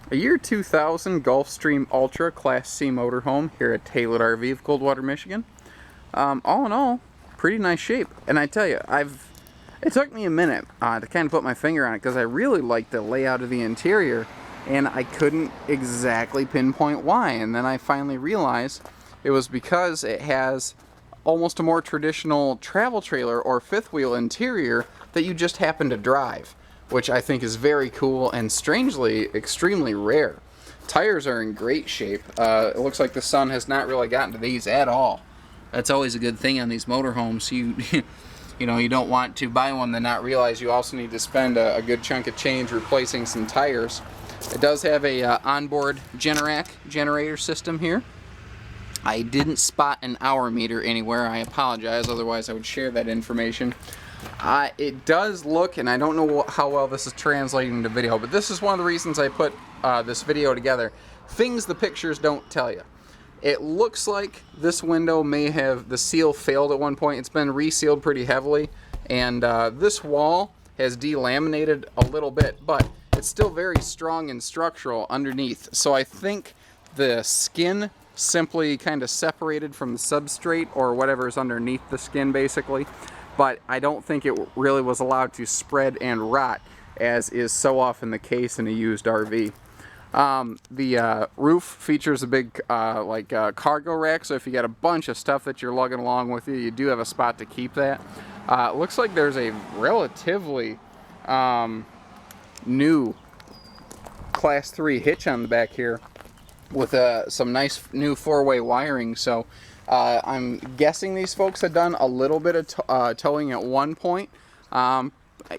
A year 2000 Gulfstream Ultra Class C motorhome here at Haylett RV of Coldwater, Michigan. All in all, pretty nice shape. And I tell you, it took me a minute to kind of put my finger on it because I really liked the layout of the interior and I couldn't exactly pinpoint why. And then I finally realized it was because it has almost a more traditional travel trailer or fifth wheel interior that you just happen to drive, which I think is very cool and strangely extremely rare. Tires are in great shape. It looks like the sun has not really gotten to these at all. That's always a good thing on these motorhomes. You don't want to buy one and not realize you also need to spend a good chunk of change replacing some tires. It does have a onboard Generac generator system here. I didn't spot an hour meter anywhere. I apologize, otherwise I would share that information. It does look, and I don't know how well this is translating to video, but this is one of the reasons I put this video together. Things the pictures don't tell you. It looks like this window may have, the seal failed at one point. It's been resealed pretty heavily, and this wall has delaminated a little bit, but it's still very strong and structural underneath. So I think the skin simply kind of separated from the substrate or whatever is underneath the skin basically, but I don't think it really was allowed to spread and rot as is so often the case in a used RV. The roof features a big cargo rack, so if you got a bunch of stuff that you're lugging along with you, you do have a spot to keep that. It looks like there's a relatively new Class 3 hitch on the back here with some nice new four-way wiring, so I'm guessing these folks had done a little bit of towing at one point.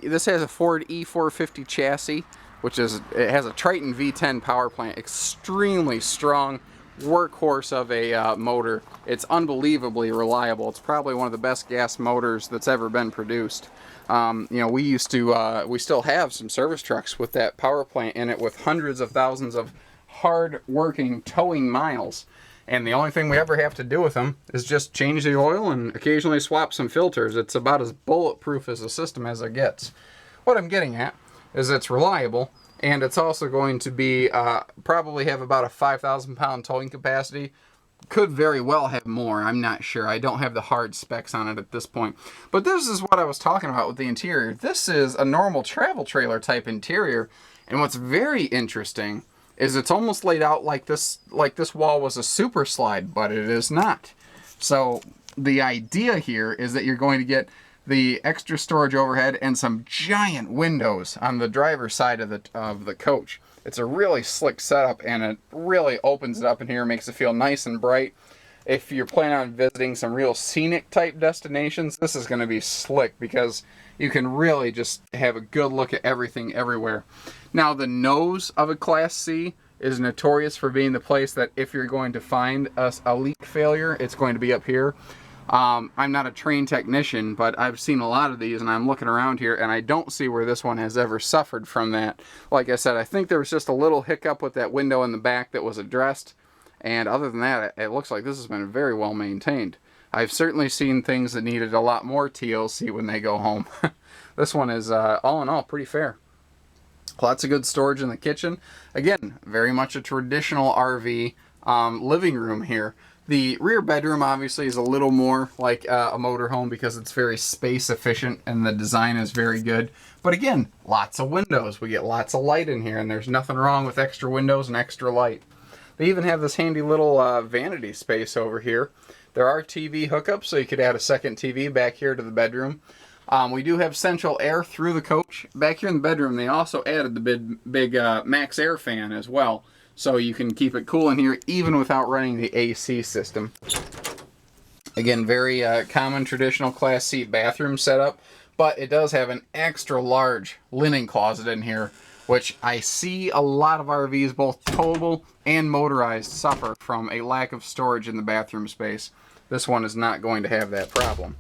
This has a Ford E450 chassis, it has a Triton V10 power plant, extremely strong workhorse of a motor. It's unbelievably reliable. It's probably one of the best gas motors that's ever been produced. We still have some service trucks with that power plant in it with hundreds of thousands of hard-working towing miles. And the only thing we ever have to do with them is just change the oil and occasionally swap some filters. It's about as bulletproof as a system as it gets. What I'm getting at is it's reliable, and it's also going to be probably have about a 5,000 pound towing capacity. Could very well have more, I'm not sure. I don't have the hard specs on it at this point. But this is what I was talking about with the interior. This is a normal travel trailer type interior, and what's very interesting is it's almost laid out like this wall was a super slide, but it is not. So the idea here is that you're going to get the extra storage overhead and some giant windows on the driver's side of the coach. It's a really slick setup, and it really opens it up in here, makes it feel nice and bright. If you're planning on visiting some real scenic type destinations, this is going to be slick because you can really just have a good look at everything everywhere. Now, the nose of a Class C is notorious for being the place that if you're going to find a leak failure, it's going to be up here. I'm not a trained technician, but I've seen a lot of these, and I'm looking around here, and I don't see where this one has ever suffered from that. Like I said, I think there was just a little hiccup with that window in the back that was addressed, and other than that, it looks like this has been very well maintained. I've certainly seen things that needed a lot more TLC when they go home. This one is, all in all, pretty fair. Lots of good storage in the kitchen. Again, very much a traditional RV living room here. The rear bedroom obviously is a little more like a motorhome because it's very space efficient and the design is very good. But again, lots of windows. We get lots of light in here, and there's nothing wrong with extra windows and extra light. They even have this handy little vanity space over here. There are TV hookups, so you could add a second TV back here to the bedroom. We do have central air through the coach. Back here in the bedroom, they also added the big max air fan as well, so you can keep it cool in here even without running the AC system. Again, very common traditional Class C bathroom setup, but it does have an extra large linen closet in here, which I see a lot of RVs, both towable and motorized, suffer from a lack of storage in the bathroom space. This one is not going to have that problem.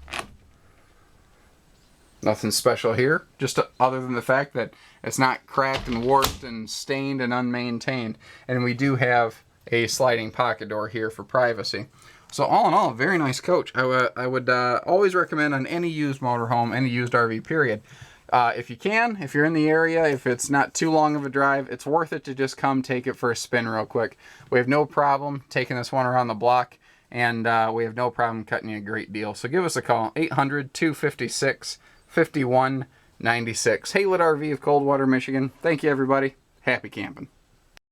Nothing special here, just other than the fact that it's not cracked and warped and stained and unmaintained. And we do have a sliding pocket door here for privacy. So all in all, a very nice coach. I would always recommend on any used motorhome, any used RV period, if you can, if you're in the area, if it's not too long of a drive, it's worth it to just come take it for a spin real quick. We have no problem taking this one around the block, and we have no problem cutting you a great deal. So give us a call, 800-256-5196. Haylett RV of Coldwater, Michigan. Thank you, everybody. Happy camping.